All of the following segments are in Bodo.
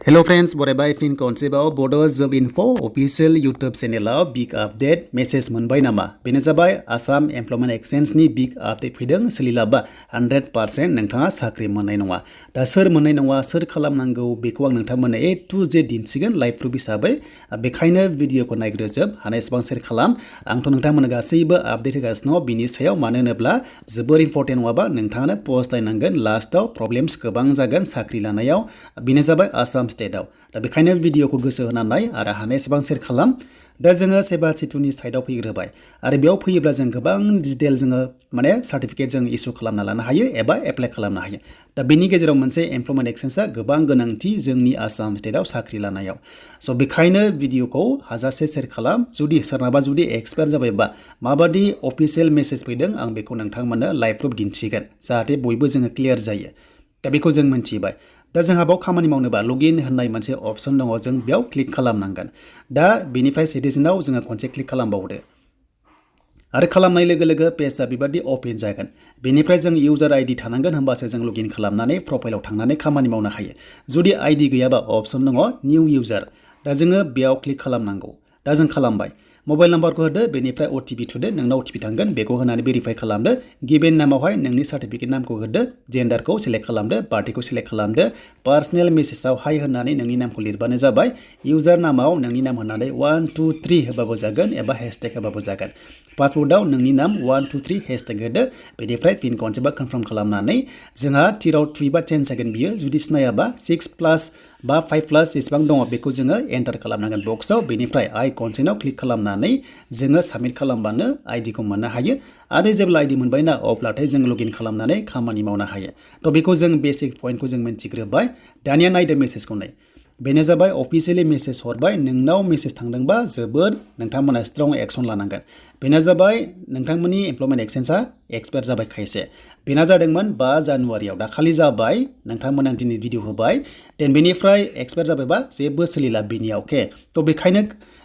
Hello friends, बरायबाय फिन खनसेबाव Bodojobinfo official YouTube चेनेलाव big update message मोनबाय नामा? बेनो जाबाय आसाम एमप्लयमेन्ट एक्सचेन्ज नि big update फैदों सोलिलाबा 100% नोंथाङा साख्रि मोननाय नङा। दा सोर मोननाय नङा, सोर खालामनांगौ बेखौ आं नोंथांमोननो A to Z दिन्थिगोन लाइभ प्रुफ हिसाबै। बेखायनो भिडिअखौ नायग्रोजोब, हानायसेबां शेयार खालाम। आंथ' नोंथांमोननो गासैबो आपडेट होगासिनो दङ बिनि सायाव, मानो होनोब्ला जोबोर इम्पर्टेन्ट नङाबा नोंथाङानो फस्थायनांगोन लास्टआव प्रब्लेम्स गोबां जागोन साख्रि लानायाव। बेनो जाबाय आसाम स्टेटआव। दा बेखायनो भिडिअखौ गोसो होनानै आरो हानायसेबां शेयार खालाम। दा जोङो सेबा सिटुनि साइडआव फैग्रोबाय आरो बेयाव फैयोब्ला जों गोबां डिटेल जोङो सार्टिफिकेट जों इसु खालामना लानो हायो एबा एप्लाइ खालामनो हायो। दा बेनि गेजेराव मोनसे एमप्लयमेन्ट एक्सचेन्जआ गोबां गोनांथि जोंनि आसाम स्टेटआव साख्रि लानायाव। स' बेखायनो भिडिअखौ हाजासे शेयार खालाम। जुदि सोरनाबा एक्सपायार जाबायबा माबादि अफिसियेल मेसेज फैदों आं बेखौ नोंथांमोननो लाइभ प्रुफ दिन्थिगोन, जाहाथे बयबो जोङो क्लियार जायो। दा बेखौ जों मिन्थिबाय। दा जोंहा बाव खामानि मावनोबा लगइन होननाय मोनसे अपसन दङ, जों बेयाव क्लिक खालामनांगोन। दा बेनिफ्राय सिटिजेनआव जोङो खनसे क्लिक खालामबावदो आरो खालामनाय लोगो लोगो पेजआ बेबादि अपेन जागोन। बेनिफ्राय जों इउजार आइडि थानांगोन, होमबासो जों लगइन खालामनानै प्रफाइलाव थांनानै खामानि मावनो हायो। जुदि आइडि गैयाबा अपसन दङ निउ इउजार, दा जोङो बेयाव क्लिक खालामनांगौ। दा जों खालामबाय। मबाइल नाम्बारखौ होदो, बेनिफ्राय अटिपि थुदो, नोंनाव अटिपि थांगोन, बेखौ होनानै भेरिफाइ खालामदो। गिभेन नामावहाय नोंनि सार्टिफिकेट नामखौ होदो, जेन्डारखौ सिलेक्ट खालामदो, बार्थडेखौ सिलेक्ट खालामदो, पार्सनेल मेसेजाव हाय होननानै नोंनि नामखौ लिरबानो जाबाय। इउजार नामाव नोंनि नाम होनानै 1 2 3 होबाबो जागोन एबा हेशटेग होबाबो जागोन। पासवर्डआव नोंनि नाम 1 2 3 हेशटेग होदो, बेनिफ्राय पिन खनसेबा कनफार्म खालामनानै जोंहा थिराव थुयोबा चेन्ज जागोन बियो। जुदि सिनायाबा 6+ बा 5+ जेसेबां दङ बेखौ जोङो एन्टार खालामनांगोन बक्सआव। बेनिफ्राय आइ कनसेन्टआव क्लिक खालामनानै जोङो साबमिट खालामबानो आइडिखौ मोननो हायो। आरो जेब्ला आइडि मोनबायना अब्लाथाय जों लगइन खालामनानै खामानि मावनो हायो। थ' बेखौ जों बेसिक पइन्टखौ जों मिन्थिग्रोबाय। दानिया नायदो मेसेजखौ नाय। बेनो जाबाय अफिसियेलि मेसेज हरबाय। नोंनाव मेसेज थांदोंबा जोबोद नोंथांमोना स्ट्रं एक्सन लानांगोन। बेनो जाबाय नोंथांमोननि एमप्लयमेन्ट एक्सचेन्जआ एक्सपायार जाबाय खायसे। बेना जादोंमोन 5 जानुवारियाव, दाखालि जाबाय। नोंथांमोना दिनै भिडिअ होबाय। देन बेनिफ्राय एक्सपायार जाबायबा जेबो सोलिला बिनिया, अके। थ' बेखायनो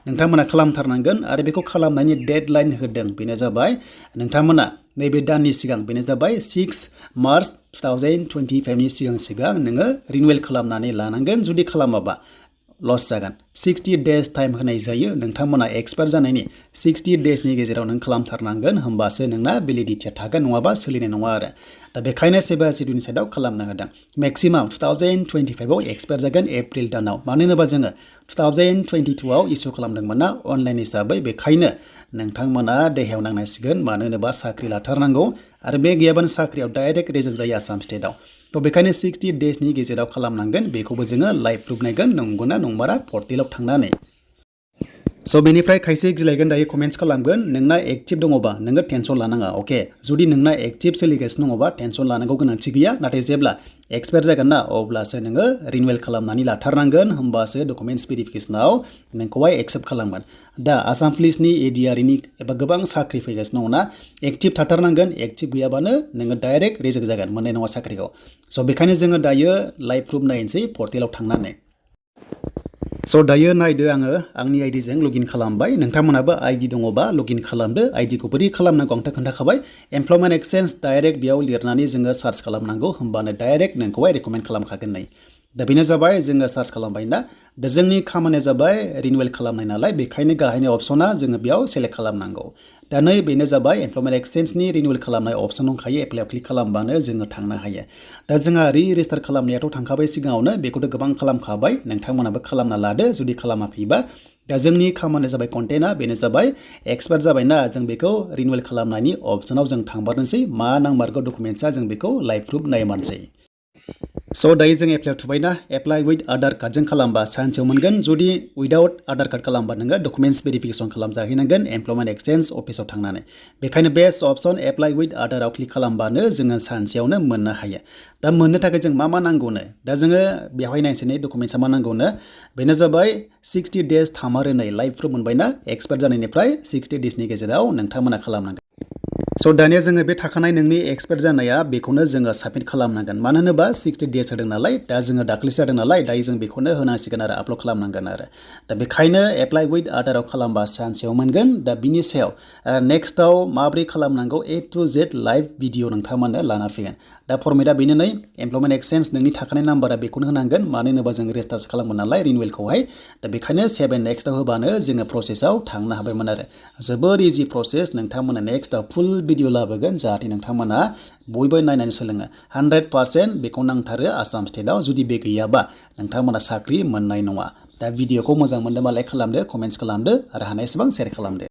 नोंथांमोना खालामथारनांगोन आरो बेखौ खालामनायनि डेडलाइन होदों। बेनो जाबाय नोंथांमोना नैबे दाननि सिगां, बेनो जाबाय 6 मार्च 2025 नि सिगां नोङो रिनिउवेल खालामनानै लानांगोन। जुदि खालामाबा लस जागोन। 60 डेज टाइम होनाय जायो। नोंथांमोना एक्सपायार जानायनि 60 डेजनि गेजेराव नों खालामथारनांगोन, होमबासो नोंना भेलिडिटिया थागोन, नङाबा सोलिनाय नङा आरो। दा बेखायनो सेबा सिटुनि साइडआव खालामना होदों। मेक्सिमाम 2025 आव एक्सपायार जागोन एप्रिल दानाव। मानो होनोबा जोङो 2022 आव इसु खालामदोंमोन ना अनलाइन हिसाबै। बेखायनो नोंथांमोना देहायाव नांनांसिगोन, मानो होनोबा साख्रि लाथारनांगौ आरो बे गैयाबानो साख्रियाव डाइरेक्ट रिजेक्ट जायो आसाम स्टेटआव। थ' बेखायनो 60 डेजनि गेजेराव खालामनांगोन। बेखौबो जोङो लाइभ प्रुफ नायगोन नंगौना नंमारा पर्टेलाव थांनानै। स' बेनिफ्राय खायसे गिलायगोन, दायो कमेन्ट्स खालामगोन नोंना एक्टिभ दङबा नोङो टेनसन लानाङा, अके। जुदि नोंना एक्टिभ सोलिगासिनो दङबा टेनसन लानांगौ गोनांथि गैया। नाथाय जेब्ला एक्सपायार जागोन ना अब्लासो नोङो रिनिउवेल खालामनानै लाथारनांगोन, होमबासो डकुमेन्टस भेरिफिकेसनाव नोंखौहाय एक्सेप्ट खालामगोन। दा आसाम पुलिसनि एडिआरइनि एबा गोबां साख्रि फैगासिनो दङ ना, एक्टिभ थाथारनांगोन। एक्टिभ गैयाबानो नोङो डाइरेक्ट रिजेक्ट जागोन, मोननाय नङा साख्रिखौ। स' बेखायनो जोङो दायो लाइभ प्रुफ नायनोसै पर्टेलाव थांनानै। स' दायो नायदो, आङो आंनि आइडिजों लगइन खालामबाय। नोंथांमोनाबो आइडि दङबा लगइन खालामदो। आइडिखौ बोरै खालामनांगौ आंथ' खोन्थाखाबाय। एमप्लयमेन्ट एक्सचेन्ज डाइरेक्ट बेयाव लिरनानै जोङो सार्च खालामनांगौ, होमबानो डाइरेक्ट नोंखौहाय रेकमेन्ड खालामखागोन नै। दा बेनो जाबाय जोङो सार्च खालामबाय ना। दा जोंनि खामानिया जाबाय रिनिउवेल खालामनाय नालाय, बेखायनो गाहायनि अपसना जोङो बेयाव सेलेक्ट खालामनांगौ। दा नै बेनो जाबाय एमप्लयमेन्ट एक्सचेन्जनि रिनिउवेल खालामनाय अपसन दंखायो। एप्लाइआव क्लिक खालामबानो जोङो थांनो हायो। दा जोंहा रेजिस्टार खालामनायाथ' थांखाबाय सिगाङावनो, बेखौथ' गोबां खालामखाबाय। नोंथांमोनाबो खालामना लादो जुदि खालामाखैबा। दा जोंनि खामानिया जाबाय कन्टेन्टआ बेनो जाबाय एक्सपायार जाबायना, जों बेखौ रिनिउवेल खालामनायनि अपसनाव जों थांबारनोसै। मा नांमारगौ डकुमेन्ट्सआ जों बेखौ लाइभ प्रुफ नायमारनोसै। स' दायो जों एप्लाइआव थुबायना, एप्लाइ उइथ आधार कार्डजों खालामबा सानसेयाव मोनगोन। जुदि उइदाउट आधार कार्ड खालामबा नोङो डकुमेन्टस भेरिफिकेसन खालामजाहैनांगोन एमप्लयमेन्ट एक्सचेन्ज अफिसाव थांनानै। बेखायनो बेस्ट अपसन एप्लाइ उइथ आधाराव क्लिक खालामबानो जोङो सानसेयावनो मोननो हायो। दा मोननो थाखाय जों मा नांगौनो, दा जोङो बेवहाय नायनोसै डकुमेन्ट्सआ मा नांगौनो। बेनो जाबाय 60 डेज थामारो नै, लाइभ प्रुफ मोनबायना एक्सपायार जानायनिफ्राय 60 डेजनि गेजेराव नोंथांमोना खालामनांगोन। स' दानिया जोङो बे थाखानाय नोंनि एक्सपायार जानाया बेखौनो जोङो साबमिट खालामनांगोन। मानो होनोबा 60 डेज होदों नालाय, दा जोङो दाख्लैसो जादों नालाय, दायो जों बेखौनो होनांसिगोन आरो आपल'ड खालामनांगोन आरो। दा बेखायनो एप्लाइ उइथ आधाराव खालामबा सानसेयाव मोनगोन। दा बिनि सायाव नेक्स्टआव माबोरै खालामनांगौ A to Z live video नोंथांमोननो लाना फैगोन। दा फर्मेटआ बेनो नै एमप्लयमेन्ट एक्सचेन्ज नोंनि थाखानाय नाम्बारा बेखौनो होनांगोन मानो होनोबा जों रेजिस्टार खालामगोन नालाय रिनिउवेलखौहाय दा बेखायनो सेभ एन्ड नेक्स्टआव होबानो जोङो प्रसेसआव थांनो हाबायमोन आरो जोबोर इजि प्रसेस नोंथांमोना नेक्स्टआव फुल भिडिअ लाबोगोन जाहाथे नोंथांमोना बयबो नायनानै सोलोङो 100% बेखौ नांथारो आसाम स्टेटआव जुदि बे गैयाबा नोंथांमोना साख्रि मोननाय नङा दा भिडिअखौ मोजां मोनदोंबा लाइक खालामदो कमेन्ट्स खालामदो आरो हानायसेबां शेयार खालामदो